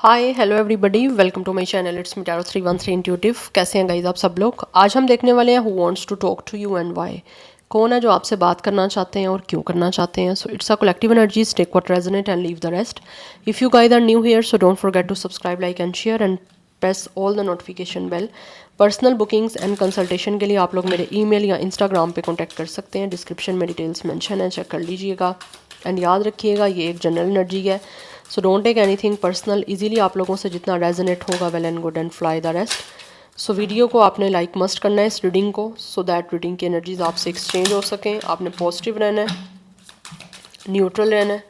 Hi hello everybody, welcome to my channel. It's me tarot 313 intuitive. कैसे हैं guys आप सब लोग? आज हम देखने वाले हैं who wants to talk to you and why. कौन है जो आपसे बात करना चाहते हैं और क्यों करना चाहते हैं। So it's a collective energies, take what resonate and leave the rest. If you guys are new here so don't forget to subscribe, like and share and press all the notification bell. Personal bookings and consultation के लिए आप लोग मेरे email या Instagram पे contact कर सकते हैं। डिस्क्रिप्शन में डिटेल्स मेंशन है, चेक कर लीजिएगा। एंड याद रखिएगा ये एक जनरल एनर्जी है, so don't take anything personal. Easily आप लोगों से जितना रेजोनेट होगा well and good and fly the rest. So video को आपने लाइक मस्ट करना है इस रीडिंग को, सो दैट रीडिंग की एनर्जीज आपसे एक्सचेंज हो सकें। आपने पॉजिटिव रहना है, न्यूट्रल रहना है।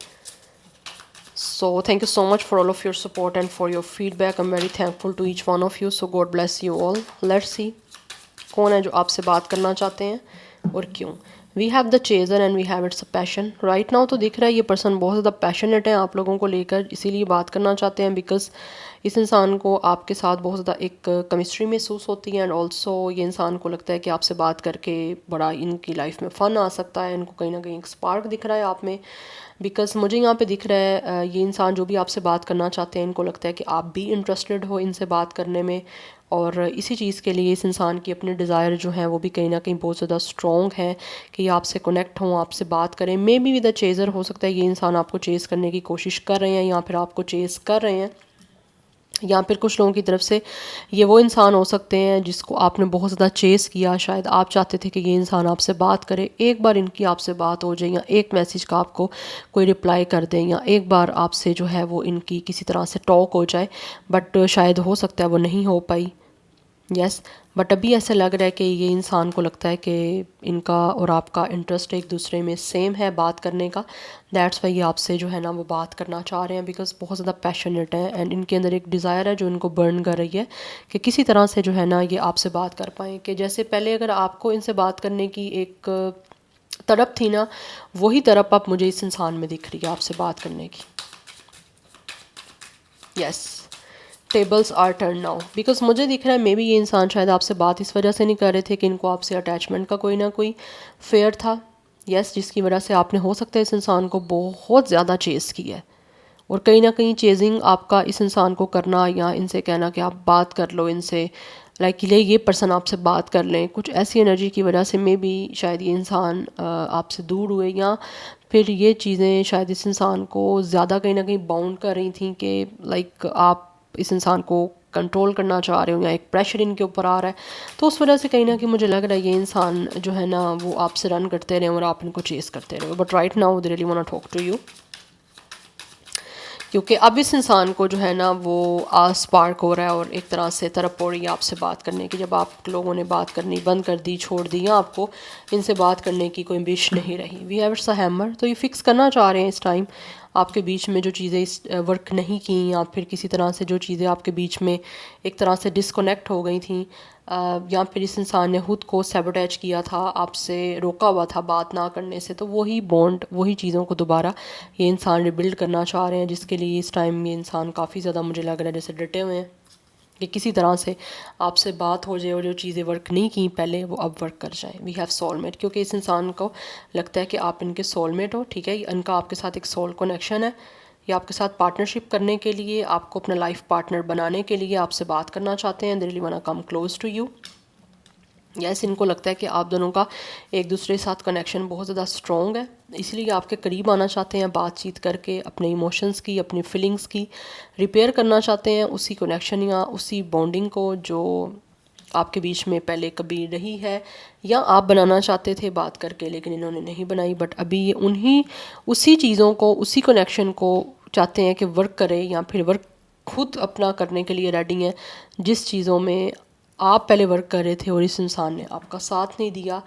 So thank you so much for all of your support and for your feedback. I am very thankful to each one of you. So God bless you all. Let's see कौन है जो आपसे बात करना चाहते हैं और क्यों। We have the chaser and we have it's a passion. Right now तो दिख रहा है ये पर्सन बहुत ज़्यादा पैशनेट है आप लोगों को लेकर, इसीलिए बात करना चाहते हैं। बिकॉज इस इंसान को आपके साथ बहुत ज़्यादा एक केमिस्ट्री महसूस होती है। एंड ऑल्सो ये इंसान को लगता है कि आपसे बात करके बड़ा इनकी लाइफ में फ़न आ सकता है। इनको कहीं ना कहीं एक स्पार्क दिख रहा है आप में। बिकॉज मुझे यहाँ पे दिख रहा है ये इंसान जो भी आपसे बात करना चाहते हैं, इनको लगता है कि आप भी इंटरेस्टेड हो इनसे बात करने में। और इसी चीज़ के लिए इस इंसान की अपनी डिज़ायर जो है वो भी कहीं ना कहीं बहुत ज़्यादा स्ट्रॉन्ग है कि आपसे कनेक्ट हों, आपसे बात करें। May be with a chaser, हो सकता है ये इंसान आपको चेज़ करने की कोशिश कर रहे हैं या फिर आपको चेज़ कर रहे हैं। या फिर कुछ लोगों की तरफ से ये वो इंसान हो सकते हैं जिसको आपने बहुत ज़्यादा चेस किया। शायद आप चाहते थे कि ये इंसान आपसे बात करे, एक बार इनकी आपसे बात हो जाए या एक मैसेज का आपको कोई रिप्लाई कर दें या एक बार आपसे जो है वो इनकी किसी तरह से टॉक हो जाए। बट शायद हो सकता है वो नहीं हो पाई। यस, बट अभी ऐसा लग रहा है कि ये इंसान को लगता है कि इनका और आपका इंटरेस्ट एक दूसरे में सेम है बात करने का। दैट्स वाई ये आपसे जो है ना वो बात करना चाह रहे हैं। बिकॉज बहुत ज़्यादा पैशनेट है एंड इनके अंदर एक डिज़ायर है जो इनको बर्न कर रही है कि किसी तरह से जो है ना ये आपसे बात कर पाएँ। कि जैसे पहले अगर आपको इनसे बात करने की एक तड़प थी ना, वही तड़प अब मुझे इस इंसान में दिख रही है आपसे बात करने की। Yes, tables are turn now. Because मुझे दिख रहा है मे बी ये इंसान शायद आपसे बात इस वजह से नहीं कर रहे थे कि इनको आपसे अटैचमेंट का कोई ना कोई फेयर था। यस, जिसकी वजह से आपने हो सकता है इस इंसान को बहुत ज़्यादा चेज़ किया है। और कहीं ना कहीं चेजिंग आपका इस इंसान को करना या इनसे कहना कि आप बात कर लो इनसे, लाइक ये पर्सन आपसे बात कर लें, कुछ ऐसी एनर्जी की वजह से मे बी शायद ये इंसान आपसे दूर हुए। या फिर ये चीज़ें शायद इस इंसान को ज़्यादा कहीं ना कहीं बाउंड कर रही थी कि लाइक आप इस इंसान को कंट्रोल करना चाह रहे हो या एक प्रेशर इनके ऊपर आ रहा है। तो उस वजह से कहीं ना कहीं मुझे लग रहा है ये इंसान जो है ना वो आपसे रन करते रहे और आप इनको चेस करते रहे। But right now they really want to talk to you. क्योंकि अब इस इंसान को जो है ना वो स्पार्क हो रहा है और एक तरह से तरफ हो रही है आपसे बात करने की। जब आप लोगों ने बात करनी बंद कर दी, छोड़ दी, या आपको इनसे बात करने की कोई विश नहीं रही। We have it's a hammer. तो ये फिक्स करना चाह रहे हैं इस टाइम आपके बीच में जो चीज़ें वर्क नहीं की या फिर किसी तरह से जो चीज़ें आपके बीच में एक तरह से डिस्कनेक्ट हो गई थी, या फिर इस इंसान ने खुद को सैबोटेज किया था, आपसे रोका हुआ था बात ना करने से। तो वही बॉन्ड, वही चीज़ों को दोबारा ये इंसान रिबिल्ड करना चाह रहे हैं, जिसके लिए इस टाइम ये इंसान काफ़ी ज़्यादा मुझे लग रहा है जैसे डटे हुए हैं कि किसी तरह से आपसे बात हो जाए और जो चीज़ें वर्क नहीं की पहले वो अब वर्क कर जाए। वी हैव सोलमेट, क्योंकि इस इंसान को लगता है कि आप इनके सोलमेट हो। ठीक है, इनका आपके साथ एक सोल कनेक्शन है। ये आपके साथ पार्टनरशिप करने के लिए, आपको अपना लाइफ पार्टनर बनाने के लिए आपसे बात करना चाहते हैं। They really want to come close to you. Yes, इनको लगता है कि आप दोनों का एक दूसरे के साथ कनेक्शन बहुत ज़्यादा स्ट्रॉन्ग है, इसलिए आपके करीब आना चाहते हैं। बातचीत करके अपने इमोशंस की, अपनी फीलिंग्स की रिपेयर करना चाहते हैं, उसी कनेक्शन या उसी बॉन्डिंग को जो आपके बीच में पहले कभी रही है या आप बनाना चाहते थे बात करके, लेकिन इन्होंने नहीं बनाई। बट अभी ये उन्हीं उसी चीज़ों को, उसी कनेक्शन को चाहते हैं कि वर्क करे, या फिर वर्क खुद अपना करने के लिए रेडी हैं जिस चीज़ों में आप पहले वर्क कर रहे थे और इस इंसान ने आपका साथ नहीं दिया,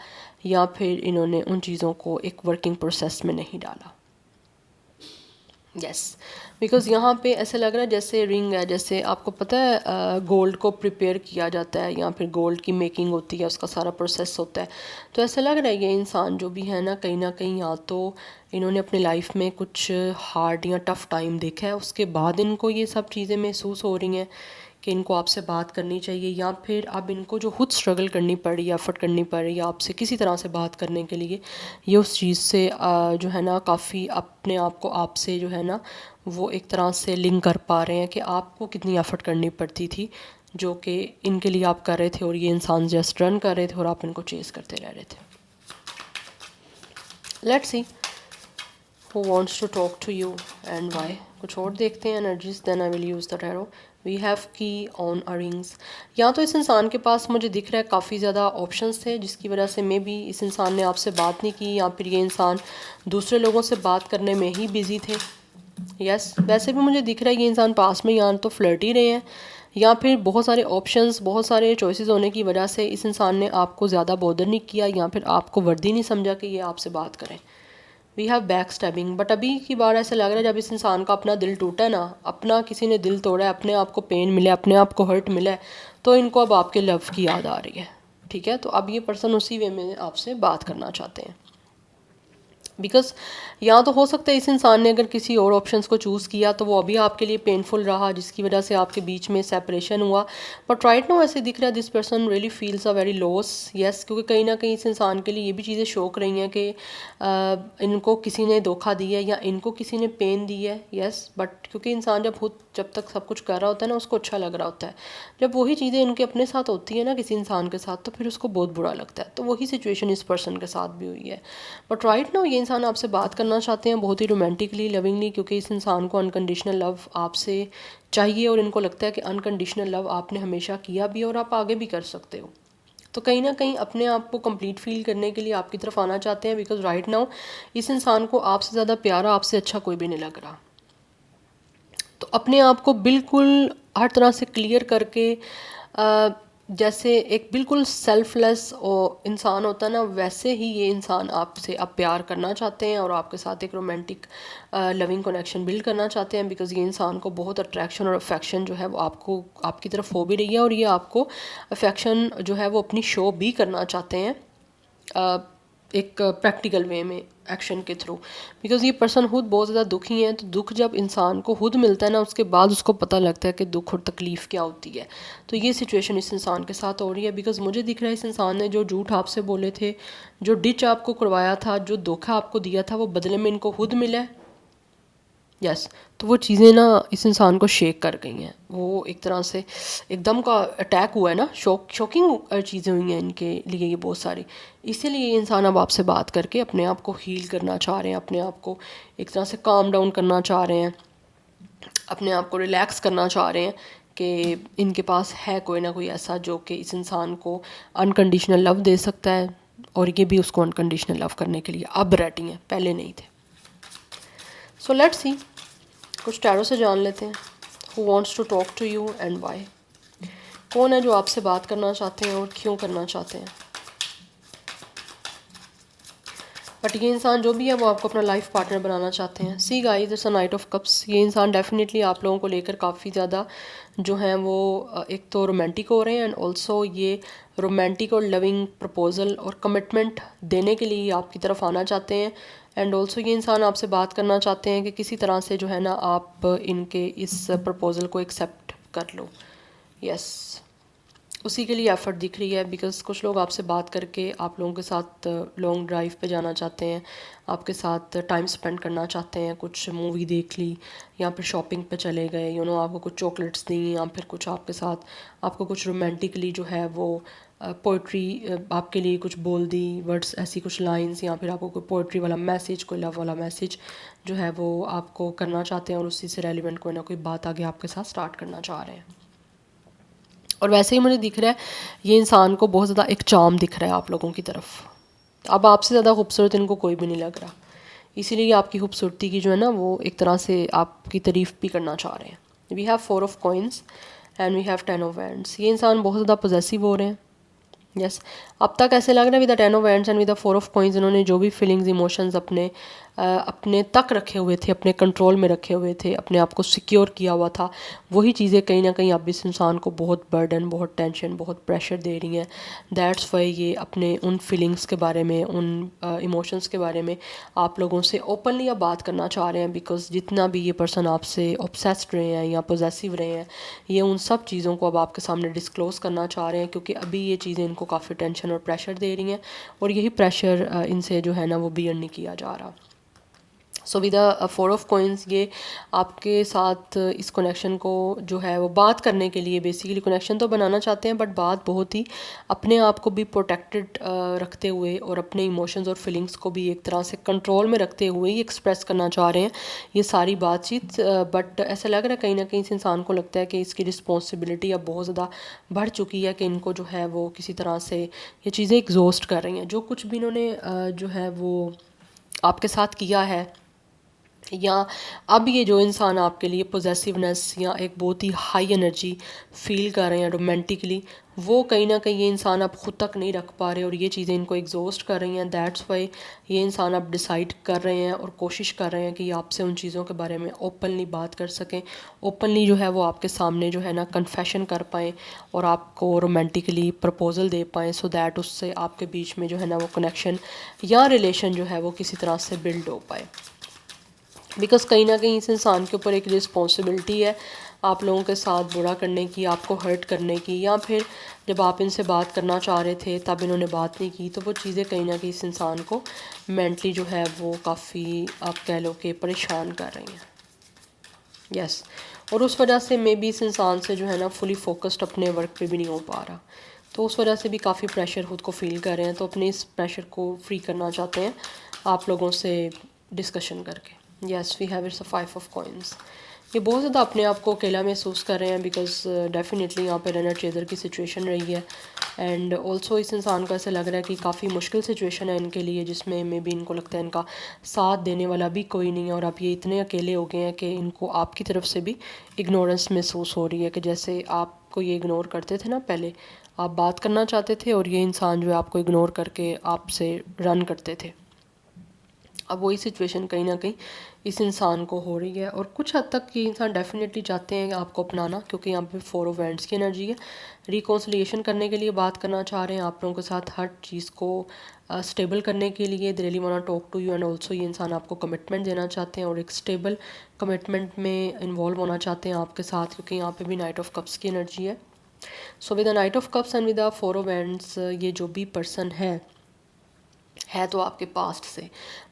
या फिर इन्होंने उन चीज़ों को एक वर्किंग प्रोसेस में नहीं डाला। यस, बिकॉज़ यहाँ पे ऐसे लग रहा है जैसे रिंग है, जैसे आपको पता है गोल्ड को प्रिपेयर किया जाता है या फिर गोल्ड की मेकिंग होती है, उसका सारा प्रोसेस होता है। तो ऐसा लग रहा है ये इंसान जो भी है ना, कहीं ना कहीं या तो इन्होंने अपनी लाइफ में कुछ हार्ड या टफ़ टाइम देखा है, उसके बाद इनको ये सब चीज़ें महसूस हो रही हैं कि इनको आपसे बात करनी चाहिए, या फिर अब इनको जो खुद स्ट्रगल करनी पड़ी, एफर्ट करनी पड़ी आपसे किसी तरह से बात करने के लिए, ये उस चीज़ से जो है ना काफ़ी अपने आप को आपसे जो है ना वो एक तरह से लिंक कर पा रहे हैं कि आपको कितनी एफर्ट करनी पड़ती थी जो कि इनके लिए आप कर रहे थे, और ये इंसान जस्ट रन कर रहे थे और आप इनको चेज़ करते रह रहे थे। Let's see who wants to talk to you and why। कुछ और देखते हैं energies, then I will use the tarot. We have key on earrings. या तो इस इंसान के पास मुझे दिख रहा है काफ़ी ज़्यादा ऑप्शंस थे जिसकी वजह से मे बी इस इंसान ने आपसे बात नहीं की, या फिर ये इंसान दूसरे लोगों से बात करने में ही बिज़ी थे। यस वैसे भी मुझे दिख रहा है ये इंसान पास में या तो फ्लर्ट ही रहे हैं, या फिर बहुत सारे ऑप्शंस, बहुत सारे चॉइसेस होने की वजह से इस इंसान ने आपको ज़्यादा बॉदर नहीं किया, या फिर आपको वर्दी नहीं समझा कि ये आपसे बात करें। We have back stabbing. But अभी की बार ऐसा लग रहा है जब इस इंसान का अपना दिल टूटा है ना, अपना किसी ने दिल तोड़ा है, अपने आप को पेन मिला है, अपने आप को हर्ट मिला है, तो इनको अब आपके लव की याद आ रही है। ठीक है, तो अब ये पर्सन उसी वे में आपसे बात करना चाहते हैं। बिकॉज या तो हो सकता है इस इंसान ने अगर किसी और ऑप्शंस को चूज़ किया तो वो अभी आपके लिए पेनफुल रहा, जिसकी वजह से आपके बीच में सेपरेशन हुआ। बट राइट नाउ ऐसे दिख रहा है this person really feels a very loss. Yes, क्योंकि कहीं ना कहीं इस इंसान के लिए ये भी चीज़ें शौक रही हैं कि इनको किसी ने धोखा दिया है या इनको किसी ने पेन दी है। यस, बट क्योंकि इंसान जब तक सब कुछ कर रहा होता है ना, उसको अच्छा लग रहा होता है। जब वही चीज़ें इनके अपने साथ होती है ना किसी इंसान के साथ, तो फिर उसको बहुत बुरा लगता है। तो वही सिचुएशन इस पर्सन के साथ भी हुई है। बट राइट नाउ ये इंसान आपसे बात करना चाहते हैं बहुत ही रोमांटिकली, लविंगली, क्योंकि इस इंसान को अनकंडीशनल लव आपसे चाहिए, और इनको लगता है कि अनकंडीशनल लव आपने हमेशा किया भी और आप आगे भी कर सकते हो। तो कहीं ना कहीं अपने आप को कंप्लीट फील करने के लिए आपकी तरफ आना चाहते हैं। बिकॉज राइट नाउ इस इंसान को आपसे ज़्यादा प्यारा, आपसे अच्छा कोई भी नहीं लग रहा। तो अपने आप को बिल्कुल हर तरह से क्लियर करके जैसे एक बिल्कुल सेल्फलेस इंसान होता है ना, वैसे ही ये इंसान आपसे अब प्यार करना चाहते हैं और आपके साथ एक रोमांटिक लविंग कनेक्शन बिल्ड करना चाहते हैं। बिकॉज ये इंसान को बहुत अट्रैक्शन और अफेक्शन जो है वो आपको आपकी तरफ हो भी रही है, और ये आपको अफेक्शन जो है वो अपनी शो भी करना चाहते हैं एक प्रैक्टिकल वे में, एक्शन के थ्रू। बिकॉज ये पर्सन खुद बहुत ज़्यादा दुखी है, तो दुख जब इंसान को खुद मिलता है ना, उसके बाद उसको पता लगता है कि दुख और तकलीफ़ क्या होती है। तो ये सिचुएशन इस इंसान के साथ हो रही है। बिकॉज मुझे दिख रहा है इस इंसान ने जो झूठ आपसे बोले थे, जो डिच आपको करवाया था, जो धोखा आपको दिया था, वो बदले में इनको खुद मिला है। यस, तो वो चीज़ें ना इस इंसान को शेक कर गई हैं। वो एक तरह से एकदम का अटैक हुआ है ना, शॉकिंग चीज़ें हुई हैं इनके लिए ये बहुत सारी। इसीलिए ये इंसान अब आपसे बात करके अपने आप को हील करना चाह रहे हैं, अपने आप को एक तरह से काम डाउन करना चाह रहे हैं, अपने आप को रिलैक्स करना चाह रहे हैं कि इनके पास है कोई ना कोई ऐसा जो कि इस इंसान को अनकंडीशनल लव दे सकता है, और ये भी उसको अनकंडीशनल लव करने के लिए अब रेडी हैं, पहले नहीं थे। सो लेट्स सी, कुछ टैरो से जान लेते हैं। Who wants to talk to you and why. कौन है जो आपसे बात करना चाहते हैं और क्यों करना चाहते हैं। बट ये इंसान जो भी है वो आपको अपना लाइफ पार्टनर बनाना चाहते हैं। See guys, it's a night of cups. ये इंसान डेफिनेटली आप लोगों को लेकर काफ़ी ज़्यादा जो हैं वो एक तो रोमांटिक हो रहे हैं, एंड ऑल्सो ये रोमांटिक और लविंग प्रपोजल और कमिटमेंट देने के लिए आपकी तरफ आना चाहते हैं। एंड ऑल्सो ये इंसान आपसे बात करना चाहते हैं कि किसी तरह से जो है ना आप इनके इस प्रपोज़ल को एक्सेप्ट कर लो। यस, उसी के लिए एफ़र्ट दिख रही है। बिकॉज़ कुछ लोग आपसे बात करके आप लोगों के साथ लॉन्ग ड्राइव पे जाना चाहते हैं, आपके साथ टाइम स्पेंड करना चाहते हैं, कुछ मूवी देख ली, या फिर शॉपिंग पे चले गए, आपको कुछ चॉकलेट्स दी, या फिर कुछ आपके साथ आपको कुछ रोमांटिकली जो है वो पोइट्री आपके लिए कुछ बोल दी, वर्ड्स ऐसी कुछ लाइंस, या फिर आपको कोई पोइट्री वाला मैसेज, कोई लव वाला मैसेज जो है वो आपको करना चाहते हैं, और उसी से रेलिवेंट कोई ना कोई बात आगे आपके साथ स्टार्ट करना चाह रहे हैं। और वैसे ही मुझे दिख रहा है ये इंसान को बहुत ज़्यादा एक चार्म दिख रहा है आप लोगों की तरफ। अब आपसे ज़्यादा खूबसूरत इनको कोई भी नहीं लग रहा, इसीलिए आपकी खूबसूरती की जो है ना वो एक तरह से आपकी तारीफ़ भी करना चाह रहे हैं। We have 4 of coins and we have 10 of wands. ये इंसान बहुत ज़्यादा पॉजेसिव हो रहे हैं। यस, अब तक ऐसे लग रहा है with the 10 of wands and with the 4 of coins इन्होंने जो भी फीलिंग्स इमोशंस अपने तक रखे हुए थे, अपने कंट्रोल में रखे हुए थे, अपने आप को सिक्योर किया हुआ था, वही चीज़ें कहीं ना कहीं अब इस इंसान को बहुत बर्डन, बहुत टेंशन, बहुत प्रेशर दे रही हैं। दैट्स वाई ये अपने उन फीलिंग्स के बारे में, उन इमोशंस के बारे में आप लोगों से ओपनली अब बात करना चाह रहे हैं। बिकॉज जितना भी ये पर्सन आपसे ऑब्सेस्ड रहे हैं या पोजेसिव रहे हैं, ये उन सब चीज़ों को अब आपके सामने डिस्क्लोज़ करना चाह रहे हैं, क्योंकि अभी ये चीज़ें इनको काफ़ी टेंशन और प्रेशर दे रही हैं, और यही प्रेशर इनसे जो है ना वो बियर नहीं किया जा रहा। So with four of coins ये आपके साथ इस कनेक्शन को जो है वो बात करने के लिए बेसिकली कनेक्शन तो बनाना चाहते हैं, बट बात बहुत ही अपने आप को भी प्रोटेक्टेड रखते हुए और अपने इमोशंस और फीलिंग्स को भी एक तरह से कंट्रोल में रखते हुए ही एक्सप्रेस करना चाह रहे हैं ये सारी बातचीत। बट ऐसा लग रहा है कहीं ना कहीं इस इंसान को लगता है कि इसकी रिस्पॉन्सिबिलिटी अब बहुत ज़्यादा बढ़ चुकी है, कि इनको जो है वो किसी तरह से ये चीज़ें एग्जॉस्ट कर रही हैं। जो कुछ भी इन्होंने जो है वो आपके साथ किया है, या अब ये जो इंसान आपके लिए पोजेसिवनेस या एक बहुत ही हाई एनर्जी फील कर रहे हैं रोमांटिकली, वो कहीं ना कहीं ये इंसान अब ख़ुद तक नहीं रख पा रहे और ये चीज़ें इनको एग्जॉस्ट कर रही हैं। दैट्स वाई ये इंसान अब डिसाइड कर रहे हैं और कोशिश कर रहे हैं कि आपसे उन चीज़ों के बारे में ओपनली बात कर सकें, ओपनली जो है वो आपके सामने जो है ना कन्फेशन कर पाएँ और आपको रोमांटिकली प्रपोज़ल दे पाएँ, सो दैट उससे आपके बीच में जो है ना वो कनेक्शन या रिलेशन जो है वो किसी तरह से बिल्ड हो पाए। बिकॉज़ कहीं ना कहीं इस इंसान के ऊपर एक रिस्पॉन्सिबिलिटी है आप लोगों के साथ बुरा करने की, आपको हर्ट करने की, या फिर जब आप इनसे बात करना चाह रहे थे तब इन्होंने बात नहीं की, तो वो चीज़ें कहीं ना कहीं इस इंसान को मेंटली जो है वो काफ़ी आप कह लो कि परेशान कर रही हैं। यस, और उस वजह से मे बी इस इंसान से जो है ना फुली फोकस्ड अपने वर्क पे भी नहीं हो पा रहा, तो उस वजह से भी काफ़ी प्रेशर खुद को फील कर रहे हैं। तो अपने इस प्रेशर को फ्री करना चाहते हैं आप लोगों से डिस्कशन करके। Yes, we have it's a 5 of coins. ये बहुत ज़्यादा अपने आप को अकेला महसूस कर रहे हैं, बिकॉज डेफिनेटली यहाँ पे रनर चेजर की सिचुएशन रही है। एंड ऑल्सो इस इंसान को ऐसा लग रहा है कि काफ़ी मुश्किल सिचुएशन है इनके लिए, जिसमें मे बी इनको लगता है इनका साथ देने वाला भी कोई नहीं है, और अब ये इतने अकेले हो गए हैं कि इनको आपकी तरफ से भी इग्नोरेंस महसूस हो रही है, कि जैसे आपको ये इग्नोर करते थे ना पहले, आप बात करना चाहते थे और ये इंसान जो है आपको इग्नोर करके आपसे रन करते थे। अब वही सिचुएशन कहीं ना कहीं इस इंसान को हो रही है, और कुछ हद तक ये इंसान डेफिनेटली चाहते हैं आपको अपनाना, क्योंकि यहाँ पे 4 ऑफ वैंड्स की एनर्जी है। रिकॉन्सिलिएशन करने के लिए बात करना चाह रहे हैं आप लोगों के साथ, हर चीज़ को स्टेबल करने के लिए they really want to talk to you. And also ये इंसान आपको कमिटमेंट देना चाहते हैं और एक स्टेबल कमिटमेंट में इन्वॉल्व होना चाहते हैं आपके साथ, क्योंकि यहाँ पे भी नाइट ऑफ कप्स की एनर्जी है। So with the night of cups and with the 4 of wands, ये जो भी पर्सन है तो आपके पास्ट से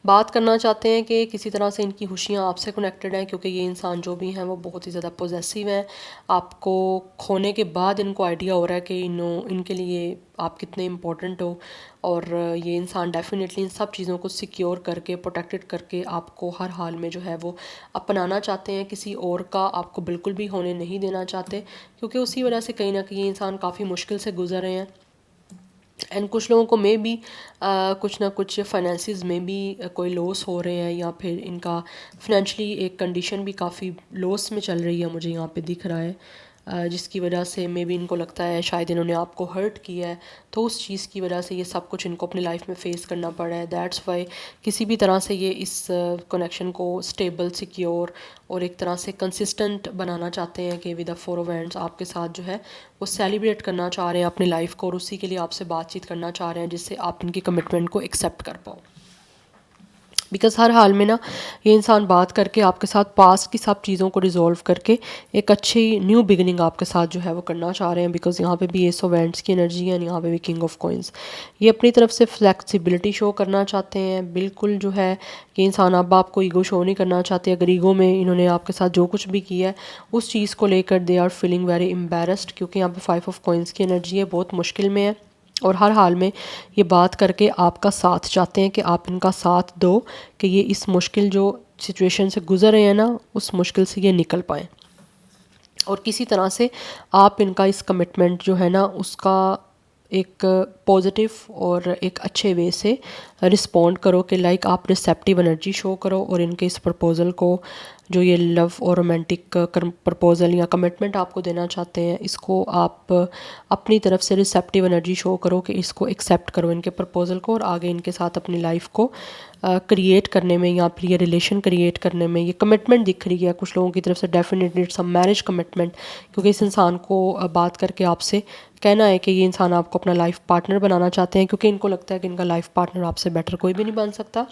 बात करना चाहते हैं कि किसी तरह से इनकी खुशियाँ आपसे कनेक्टेड हैं, क्योंकि ये इंसान जो भी हैं वो बहुत ही ज़्यादा पॉजेसिव हैं। आपको खोने के बाद इनको आइडिया हो रहा है कि इनके लिए आप कितने इम्पोर्टेंट हो, और ये इंसान डेफिनेटली इन सब चीज़ों को सिक्योर करके प्रोटेक्टेड करके आपको हर हाल में जो है वो अपनाना चाहते हैं। किसी और का आपको बिल्कुल भी होने नहीं देना चाहते, क्योंकि उसी वजह से कहीं ना कहीं ये इंसान काफ़ी मुश्किल से गुजर रहे हैं। एंड कुछ लोगों को मे भी कुछ ना कुछ फाइनेंसिस में भी कोई लॉस हो रहे हैं, या फिर इनका फाइनेंशली एक कंडीशन भी काफ़ी लॉस में चल रही है, मुझे यहाँ पे दिख रहा है, जिसकी वजह से मे बी इनको लगता है शायद इन्होंने आपको हर्ट किया है, तो उस चीज़ की वजह से ये सब कुछ इनको अपनी लाइफ में फ़ेस करना पड़ा है। दैट्स वाई किसी भी तरह से ये इस कनेक्शन को स्टेबल, सिक्योर और एक तरह से कंसिस्टेंट बनाना चाहते हैं, कि विद द 4 ऑफ वैंड्स आपके साथ जो है वो सेलिब्रेट करना चाह रहे हैं अपनी लाइफ को, और उसी के लिए आपसे बातचीत करना चाह रहे हैं जिससे आप इनकी कमिटमेंट को एक्सेप्ट कर पाओ। बिकॉज़ हर हाल में ना ये इंसान बात करके आपके साथ पास्ट की सब चीज़ों को रिजॉल्व करके एक अच्छी न्यू बिगिनिंग आपके साथ जो है वो करना चाह रहे हैं। बिकॉज़ यहाँ पे भी एस ऑफ वैंड्स की एनर्जी है, यहाँ पे भी किंग ऑफ कॉइन्स। ये अपनी तरफ से फ्लेक्सिबिलिटी शो करना चाहते हैं, बिल्कुल जो है कि इंसान अब आपको ईगो शो नहीं करना चाहते। अगर ईगो में इन्होंने आपके साथ जो कुछ भी किया है उस चीज़ को लेकर they are feeling very embarrassed, क्योंकि यहाँ पे 5 ऑफ कॉइन्स की एनर्जी है, बहुत मुश्किल में है, और हर हाल में ये बात करके आपका साथ चाहते हैं कि आप इनका साथ दो, कि ये इस मुश्किल जो सिचुएशन से गुजर रहे हैं ना उस मुश्किल से ये निकल पाएँ, और किसी तरह से आप इनका इस कमिटमेंट जो है ना उसका एक पॉजिटिव और एक अच्छे वे से रिस्पॉन्ड करो, कि लाइक आप रिसेप्टिव एनर्जी शो करो, और इनके इस प्रपोज़ल को जो ये लव और रोमांटिक प्रपोज़ल या कमिटमेंट आपको देना चाहते हैं, इसको आप अपनी तरफ से रिसेप्टिव एनर्जी शो करो, कि इसको एक्सेप्ट करो इनके प्रपोज़ल को, और आगे इनके साथ अपनी लाइफ को क्रिएट करने में या फिर ये रिलेशन क्रिएट करने में ये कमिटमेंट दिख रही है कुछ लोगों की तरफ से। Definitely it's a marriage commitment, क्योंकि इस इंसान को बात करके आपसे कहना है कि ये इंसान आपको अपना लाइफ पार्टनर बनाना चाहते हैं, क्योंकि इनको लगता है कि इनका लाइफ पार्टनर आपसे बेटर कोई भी नहीं बन सकता।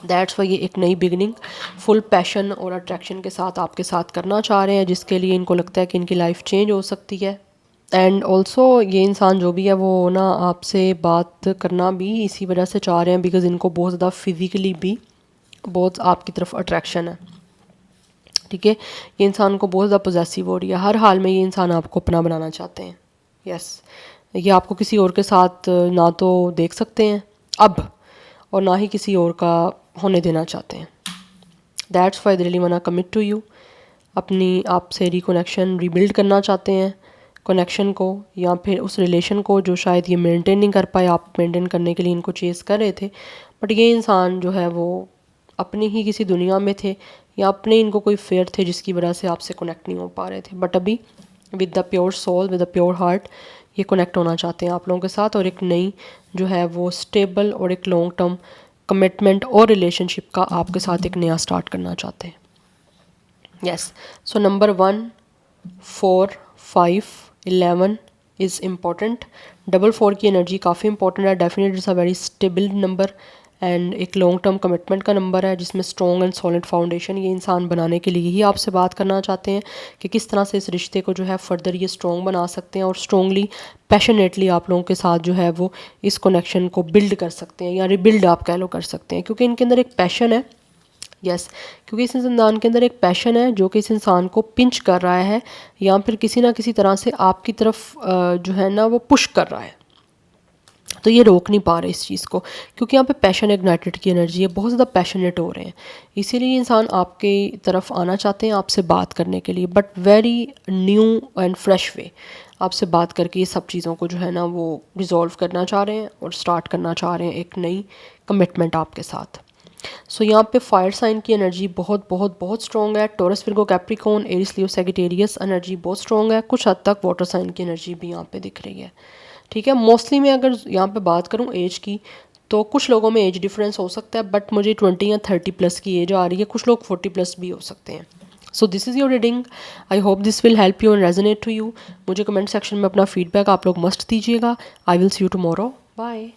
दैट्स वाई ये एक नई बिगनिंग फुल पैशन और अट्रैक्शन के साथ आपके साथ करना चाह रहे हैं, जिसके लिए इनको लगता है कि इनकी लाइफ चेंज हो सकती है। एंड ऑल्सो ये इंसान जो भी है वो ना आपसे बात करना भी इसी वजह से चाह रहे हैं, बिकॉज़ इनको बहुत ज़्यादा फिज़िकली भी बहुत आपकी तरफ अट्रैक्शन है, ठीक है। ये इंसान को बहुत ज़्यादा पोजेसिव हो रही है, हर हाल में ये इंसान आपको अपना बनाना चाहते हैं। यस, ये आपको किसी और के साथ ना तो देख सकते हैं अब, और ना ही किसी और का होने देना चाहते हैं। That's why they really want to commit to you. अपनी आपसे रिकनेक्शन रीबिल्ड करना चाहते हैं कनेक्शन को, या फिर उस रिलेशन को जो शायद ये मेंटेन नहीं कर पाए, आप मेंटेन करने के लिए इनको चेज़ कर रहे थे। बट ये इंसान जो है वो अपनी ही किसी दुनिया में थे, या अपने इनको कोई फेयर थे जिसकी वजह से आपसे कनेक्ट नहीं हो पा रहे थे। बट अभी with the pure soul, with the pure heart ये कनेक्ट होना चाहते हैं आप लोगों के साथ, और एक नई जो है वो स्टेबल और एक लॉन्ग टर्म कमिटमेंट और रिलेशनशिप का आपके साथ एक नया स्टार्ट करना चाहते हैं। Yes, so number 1, 4, 5, 11 is important. 4 की एनर्जी काफ़ी इंपॉर्टेंट है, definitely it's a very stable number and एक लॉन्ग टर्म कमिटमेंट का नंबर है, जिसमें स्ट्रॉन्ग एंड सॉलिड फाउंडेशन ये इंसान बनाने के लिए ही आपसे बात करना चाहते हैं कि किस तरह से इस रिश्ते को जो है फर्दर ये स्ट्रॉन्ग बना सकते हैं, और स्ट्रॉन्गली पैशनेटली आप लोगों के साथ जो है वो इस कनेक्शन को बिल्ड कर सकते हैं, या रिबिल्ड आप कह लो कर सकते हैं, क्योंकि इनके अंदर एक पैशन है। यस, क्योंकि इस इंसान के अंदर एक पैशन है जो कि इस इंसान को पिंच कर रहा है, या फिर किसी ना किसी तरह से आपकी तरफ जो है ना वो पुश कर रहा है। तो ये रोक नहीं पा रहे इस चीज़ को, क्योंकि यहाँ पे पैशन इग्नाइटेड की एनर्जी है, बहुत ज़्यादा पैशनेट हो रहे हैं, इसीलिए इंसान आपके तरफ आना चाहते हैं आपसे बात करने के लिए, but very new and fresh way आपसे बात करके ये सब चीज़ों को जो है ना वो रिजॉल्व करना चाह रहे हैं और स्टार्ट करना चाह रहे हैं एक नई कमिटमेंट आपके साथ। सो यहाँ पे फायर साइन की एनर्जी बहुत बहुत बहुत स्ट्रॉन्ग है। टॉरस, विर्गो, कैप्रिकॉर्न, एरिस, लियो, सैजिटेरियस एनर्जी बहुत स्ट्रॉन्ग है। कुछ हद तक वाटर साइन की एनर्जी भी यहाँ पे दिख रही है, ठीक है। मोस्टली मैं अगर यहाँ पे बात करूँ एज की, तो कुछ लोगों में एज डिफरेंस हो सकता है, बट मुझे 20 या 30 प्लस की एज आ रही है, कुछ लोग 40 प्लस भी हो सकते हैं। So this is your reading, I hope this will help you and resonate to you. मुझे कमेंट सेक्शन में अपना फीडबैक आप लोग मस्ट दीजिएगा। I will see you tomorrow, bye.